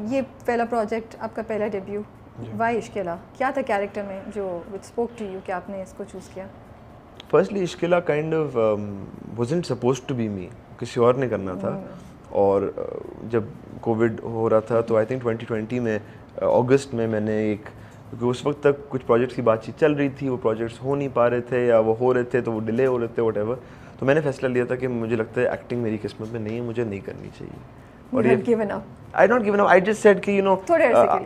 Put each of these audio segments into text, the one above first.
ये पहला प्रोजेक्ट, आपका पहला डेब्यू, वाई इश्किला, क्या था कैरेक्टर में जो विच स्पोक टू यू कि आपने इसको चूज़ किया? Firstly Ishkila kind of wasn't supposed to be me, किसी और ने करना था। और जब कोविड हो रहा था तो आई थिंक 2020 में अगस्त में मैंने एक, क्योंकि उस वक्त तक कुछ प्रोजेक्ट्स की बातचीत चल रही थी, वो प्रोजेक्ट्स हो नहीं पा रहे थे या वो हो रहे थे तो वो डिले हो रहे थे व्हाटएवर, तो मैंने फैसला लिया था कि मुझे लगता है एक्टिंग मेरी किस्मत में नहीं है, मुझे नहीं करनी चाहिए। और ये I not given up, I just said कि यू नो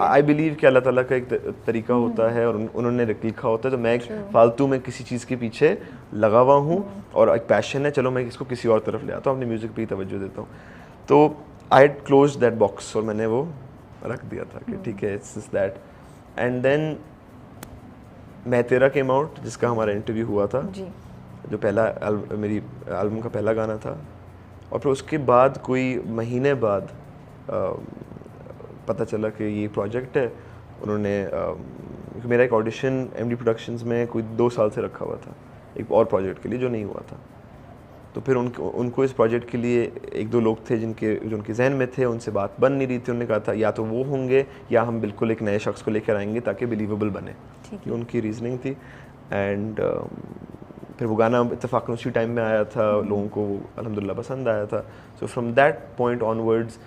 आई बिलीव कि अल्लाह ताला का एक तरीका होता है और उन्होंने लिखा होता है, तो मैं फालतू में किसी चीज़ के पीछे लगा हुआ हूँ और एक पैशन है, चलो मैं इसको किसी और तरफ ले आता हूँ, अपनी म्यूज़िक पे ही तवज्जो देता हूँ। तो I had close that box और मैंने वो रख दिया था कि ठीक है, इट्स दैट। एंड देन मैं तेरा केम आउट, जिसका हमारा इंटरव्यू हुआ था जी। जो पहला मेरी एल्बम का पहला गाना था, और फिर उसके बाद कोई महीने बाद पता चला कि ये प्रोजेक्ट है। उन्होंने मेरा एक ऑडिशन एमडी प्रोडक्शंस में कोई 2 साल से रखा हुआ था एक और प्रोजेक्ट के लिए जो नहीं हुआ था। तो फिर उनको इस प्रोजेक्ट के लिए 1-2 लोग थे जो उनके जहन में थे, उनसे बात बन नहीं रही थी। उन्होंने कहा था या तो वो होंगे या हम बिल्कुल एक नए शख्स को लेकर आएंगे ताकि बिलीवेबल बने, ये उनकी रीजनिंग थी। एंड फिर वो गाना इत्तेफाकन उसी टाइम में आया था, लोगों को अल्हम्दुलिल्लाह पसंद आया था। So from that point onwards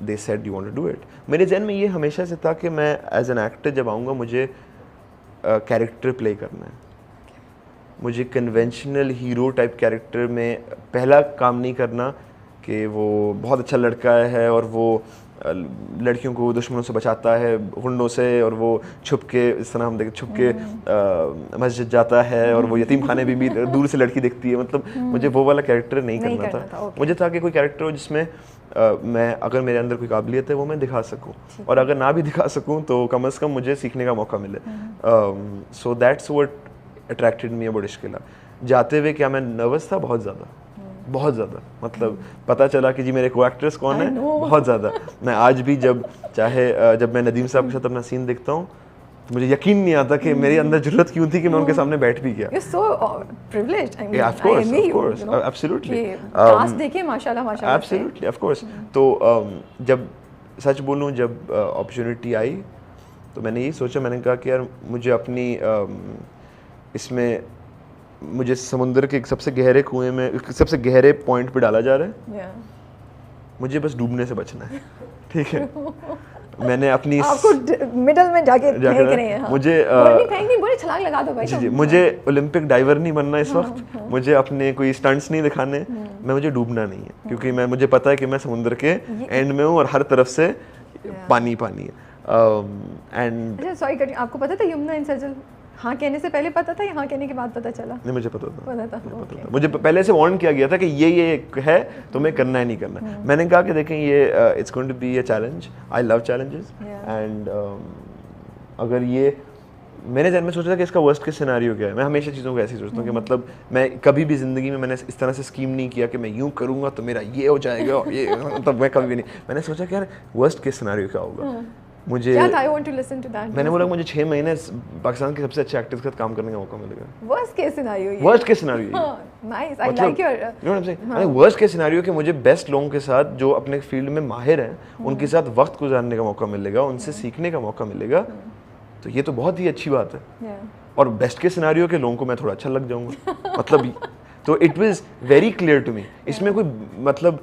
they said you want to do it. मेरे जहन में ये हमेशा से था कि मैं एज एन एक्टर जब आऊँगा मुझे कैरेक्टर प्ले करना है, मुझे कन्वेंशनल हीरो टाइप कैरेक्टर में पहला काम नहीं करना कि वो बहुत अच्छा लड़का है और वो लड़कियों को दुश्मनों से बचाता है, गुंडों से, और वो छुप के, इस तरह हम देखें छुप के मस्जिद जाता है और वो यतीम खाने भी दूर से लड़की दिखती है। मतलब मुझे वो वाला कैरेक्टर नहीं करना था। मुझे था कि कोई कैरेक्टर हो जिसमें मैं, अगर मेरे अंदर कोई काबिलियत है वो मैं दिखा सकूं, और अगर ना भी दिखा सकूं तो कम से कम मुझे सीखने का मौका मिले। So that's what attracted me about Ishkila. जाते हुए क्या मैं नर्वस था, बहुत ज़्यादा, मतलब पता चला कि जी मेरे को एक्ट्रेस कौन है, बहुत ज़्यादा। मैं आज भी जब मैं नदीम साहब के साथ अपना सीन देखता हूँ तो मुझे यकीन नहीं आता कि मेरे अंदर जरूरत क्यों थी कि मैं उनके सामने बैठ भी गया। You're so privileged. I mean, yeah, of course, absolutely. Cast देखिए माशाल्लाह. Absolutely, of course. तो जब सच बोलूँ, जब अपॉर्चुनिटी आई तो मैंने यही सोचा, मैंने कहा कि यार मुझे अपनी इसमें मुझे समुंदर के सबसे गहरे कुएं में, सबसे गहरे पॉइंट पे डाला जा रहा है, मुझे बस डूबने से बचना है, ठीक है। मैंने अपनी आपको मिडल में जाके फेंक रहे हैं, मुझे फेंकनी, बड़ी छलांग लगा दो भाई। जी, मुझे ओलंपिक डाइवर नहीं बनना इस वक्त, मुझे अपने कोई स्टंट्स नहीं दिखाने, मुझे डूबना नहीं है, क्योंकि मुझे पता है कि मैं समुंदर के एंड में हूँ और हर तरफ से पानी है। एंड सॉरी, आपको पता था यमुना एंड सजल हाँ कहने से पहले पता था या हाँ कहने के बाद पता चला? नहीं, मुझे पता था। मुझे पहले से वार्न किया गया था कि ये है तो मैं करना है नहीं करना। मैंने कहा कि देखें ये it's going to be a challenge, I love challenges, and अगर ये मैंने जहन में सोचा था कि इसका वर्स्ट केस सिनेरियो क्या है। मैं हमेशा चीज़ों को ऐसे ही सोचता हूँ कि मतलब मैं कभी भी ज़िंदगी में मैंने इस तरह से स्कीम नहीं किया कि मैं यूँ करूँगा तो मेरा ये हो जाएगा और ये, मतलब मैं कभी भी नहीं। मैंने सोचा कि यार वर्स्ट केस सिनेरियो क्या होगा। मुझे क्या था? I want to listen to that. मैंने बोला मुझे 6 महीने पाकिस्तान के सबसे अच्छे एक्टर्स के साथ काम करने का मौका मिलेगा। वर्स्ट केस सिनेरियो ये। वर्स्ट केस सिनेरियो ये। Nice, I like your, you know what I am saying. Worst case scenario कि मुझे बेस्ट लोगों के साथ जो अपने फील्ड में माहिर हैं उनके साथ वक्त गुजारने का मौका मिलेगा, उनसे सीखने का मौका मिलेगा, तो ये तो बहुत ही अच्छी बात है। और बेस्ट केस सिनेरियो के लोगों को मैं थोड़ा अच्छा लग जाऊंगा, मतलब तो it was very clear to me. इसमें कोई मतलब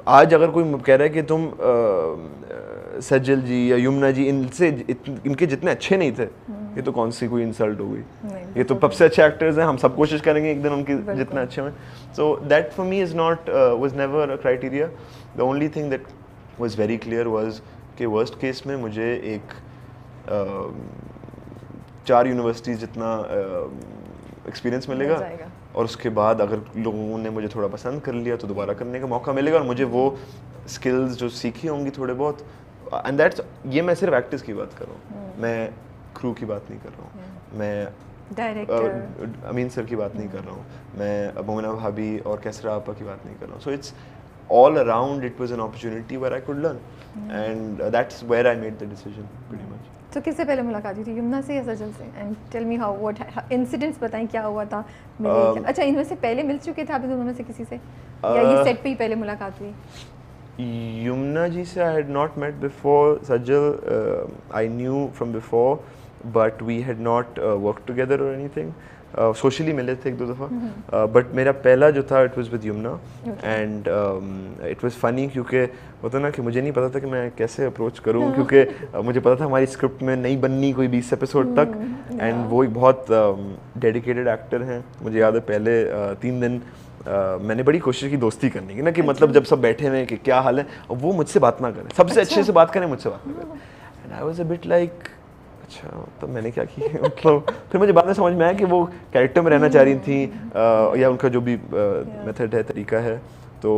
आज अगर कोई कह रहा है कि तुम सज्जल जी या यमुना जी इनके जितने अच्छे नहीं थे, ये तो कौन सी कोई इंसल्ट हो गई। ये तो सबसे अच्छे एक्टर्स हैं, हम सब कोशिश करेंगे एक दिन उनके जितने अच्छे हैं। सो that for me is not was never a criteria. The only thing that was very clear was कि वर्स्ट केस में मुझे एक 4 यूनिवर्सिटीज़ जितना एक्सपीरियंस मिलेगा, और उसके बाद अगर लोगों ने मुझे थोड़ा पसंद कर लिया तो दोबारा करने का मौका मिलेगा, और मुझे वो स्किल्स जो सीखी होंगी थोड़े बहुत, एंड दैट्स, ये मैं सिर्फ एक्टर्स की बात कर रहा हूँ, मैं क्रू की बात नहीं कर रहा हूँ, मैं डायरेक्टर अमीन सर की बात नहीं कर रहा हूँ, मैं मोमिना भाभी और कैसरा आपा की बात नहीं कर रहा हूँ। So it's all around it was an opportunity where I could learn, and that's where I made the decision pretty much. तो किससे पहले मुलाकात हुई थी, यमुना से या सजल से? And tell me how what incidents बताएं, क्या हुआ था? अच्छा, इनमें से पहले मिल चुके थे आप दोनों में से किसी से, या ये सेट पे ही पहले मुलाकात हुई? Yumna ji se I had not met before. Sajal, I knew from before, but we had not worked together or anything. Socially मिले थे एक दो दफ़ा, but मेरा पहला जो था it was with Yumna, and it was funny क्योंकि होता ना कि मुझे नहीं पता था कि मैं कैसे अप्रोच करूँ, क्योंकि मुझे पता था हमारी स्क्रिप्ट में नहीं बननी कोई 20 एपिसोड तक, एंड वो एक बहुत डेडिकेटेड एक्टर हैं. मुझे याद है पहले 3 दिन मैंने बड़ी कोशिश की दोस्ती करने की ना, कि मतलब जब सब बैठे हुए कि क्या हाल है, वो मुझसे बात ना करें, सबसे अच्छे से बात करें, मुझसे बात ना करें. And I was a bit like अच्छा तब मैंने क्या किया मतलब फिर मुझे बाद में समझ में आया कि वो कैरेक्टर में रहना चाह रही थी, या उनका जो भी मेथड है, तरीका है. तो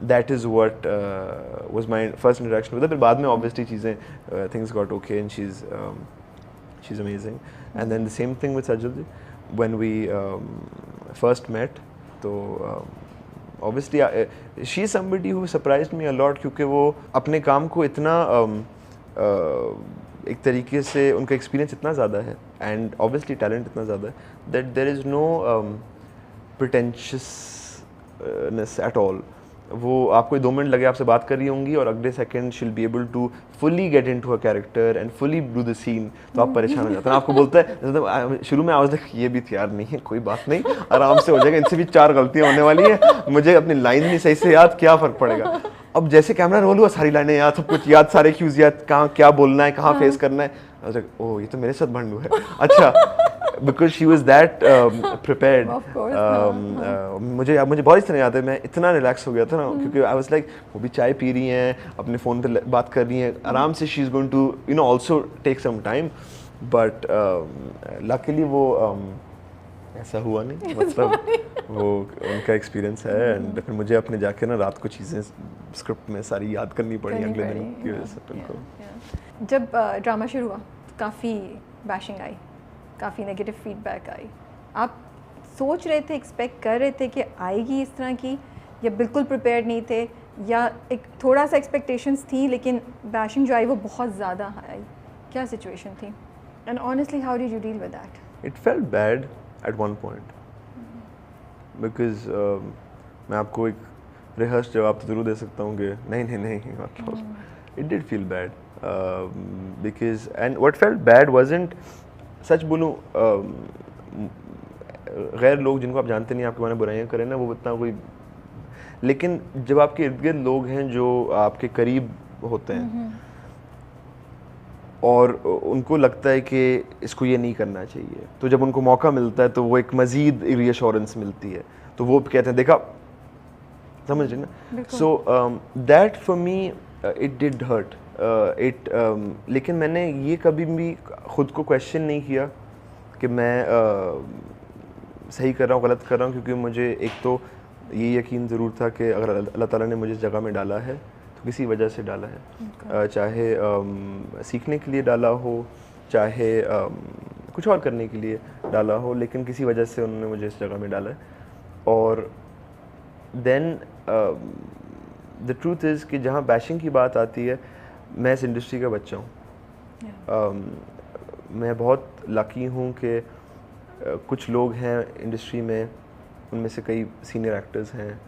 that is what was my first interaction with. फिर बाद में ऑब्वियसली चीज़ें things got okay and she is amazing. And then the same thing with Sajal ji when we first met. तो obviously she is somebody who surprised me a lot, क्योंकि वो अपने काम को इतना एक तरीके से उनका एक्सपीरियंस इतना ज़्यादा है, एंड ऑब्वियसली टैलेंट इतना ज़्यादा है, that there is no pretentiousness at all. वो आपको 2 मिनट लगे आपसे बात कर रही होंगी और अगले second she will be able to fully get into a character and fully do the scene. तो आप परेशान हो जाते हैं. आपको बोलता है शुरू में आवाज़ देख ये भी तैयार नहीं है, कोई बात नहीं, आराम से हो जाएगा, इनसे भी 4 गलतियाँ होने वाली है, मुझे अपनी लाइन नहीं सही से याद, क्या फ़र्क पड़ेगा. अब जैसे कैमरा रोल हुआ सारी लाइनें याद, सब कुछ याद, सारे क्यूज याद, कहाँ क्या बोलना है, कहाँ फेस करना है. ओह ये तो मेरे साथ भंडू है. अच्छा, because she was that prepared. मुझे बहुत इस तरह याद है, मैं इतना रिलैक्स हो गया था ना, क्योंकि आई वाज लाइक वो भी चाय पी रही हैं, अपने फ़ोन पे बात कर रही हैं आराम से. She is going to you know also take some time, but luckily वो ऐसा हुआ नहीं. मतलब वो उनका एक्सपीरियंस है, एंड फिर मुझे अपने जाके ना रात को चीज़ें स्क्रिप्ट में सारी याद करनी पड़ी अगले दिन की वजह से. बिल्कुल. जब ड्रामा शुरू हुआ काफ़ी बैशिंग आई, काफ़ी नेगेटिव फीडबैक आई. आप सोच रहे थे, एक्सपेक्ट कर रहे थे कि आएगी इस तरह की, या बिल्कुल प्रिपेयर्ड नहीं थे, या एक थोड़ा सा एक्सपेक्टेशंस थी लेकिन बैशिंग जो आई वो बहुत ज़्यादा आई? क्या सिचुएशन थी, and honestly how did you deal with that? It felt bad at one point, because मैं आपको एक रिहर्स जवाब तो जरूर दे सकता हूँ कि नहीं मतलब it did feel bad, because and what felt bad wasn't, सच बोलूँ गैर लोग जिनको आप जानते नहीं, आपके बारे में बुराइयाँ करें ना, वो इतना कोई, लेकिन जब आपके इर्द गिर्द लोग हैं जो आपके करीब होते हैं और उनको लगता है कि इसको ये नहीं करना चाहिए, तो जब उनको मौका मिलता है तो वो एक मज़ीद रीअश्योरेंस मिलती है, तो वो कहते हैं देखा, समझ रहे ना. So that for me it did hurt it. लेकिन मैंने ये कभी भी ख़ुद को क्वेश्चन नहीं किया कि मैं सही कर रहा हूँ गलत कर रहा हूँ, क्योंकि मुझे एक तो ये यकीन ज़रूर था कि अगर अल्लाह ताला ने मुझे इस जगह में डाला है तो किसी वजह से डाला है. चाहे सीखने के लिए डाला हो, चाहे कुछ और करने के लिए डाला हो, लेकिन किसी वजह से उन्होंने मुझे इस जगह में डाला है. और देन द ट्रूथ इज़ कि जहाँ बैशिंग की बात आती है, मैं इस इंडस्ट्री का बच्चा हूँ. मैं बहुत लकी हूँ कि कुछ लोग हैं इंडस्ट्री में, उनमें से कई सीनियर एक्टर्स हैं,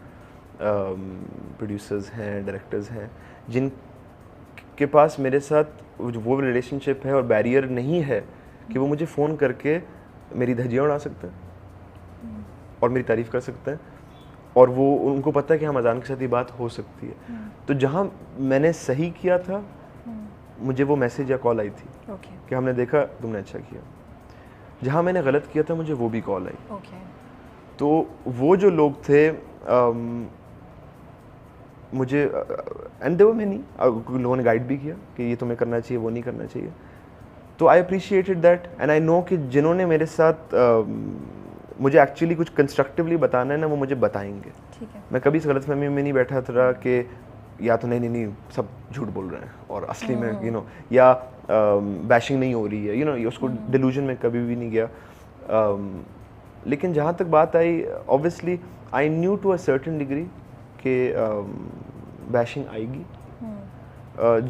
प्रोड्यूसर्स हैं, डायरेक्टर्स हैं, जिनके पास मेरे साथ वो रिलेशनशिप है और बैरियर नहीं है कि वो मुझे फ़ोन करके मेरी धज्जियाँ उड़ा सकते हैं और मेरी तारीफ़ कर सकते हैं, और वो उनको पता है कि हम अजान के साथ ये बात हो सकती है. तो जहाँ मैंने सही किया था, मुझे वो मैसेज या कॉल आई थी कि हमने देखा तुमने अच्छा किया. जहाँ मैंने गलत किया था, मुझे वो भी कॉल आई. तो वो जो लोग थे मुझे एंड देयर वर मेनी, लोगों ने गाइड भी किया कि ये तुम्हें करना चाहिए, वो नहीं करना चाहिए. तो I appreciated that, and I know कि जिन्होंने मेरे साथ मुझे एक्चुअली कुछ कंस्ट्रक्टिवली बताना है ना, वो मुझे बताएंगे. मैं कभी इस गलतफहमी में नहीं बैठा था कि या तो नहीं सब झूठ बोल रहे हैं और असली में यू नो, या बैशिंग नहीं हो रही है, यू नो, उसको डिल्यूजन में कभी भी नहीं गया. लेकिन जहाँ तक बात आई, obviously I knew to a certain degree कि बैशिंग आएगी.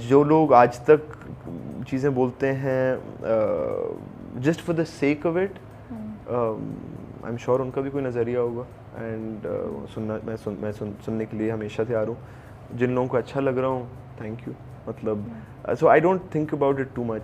जो लोग आज तक चीज़ें बोलते हैं just for the sake of it, I am sure उनका भी कोई नज़रिया होगा, एंड सुनने के लिए हमेशा तैयार हूँ. जिन लोगों को अच्छा लग रहा हूँ, थैंक यू, मतलब so I don't think about it too much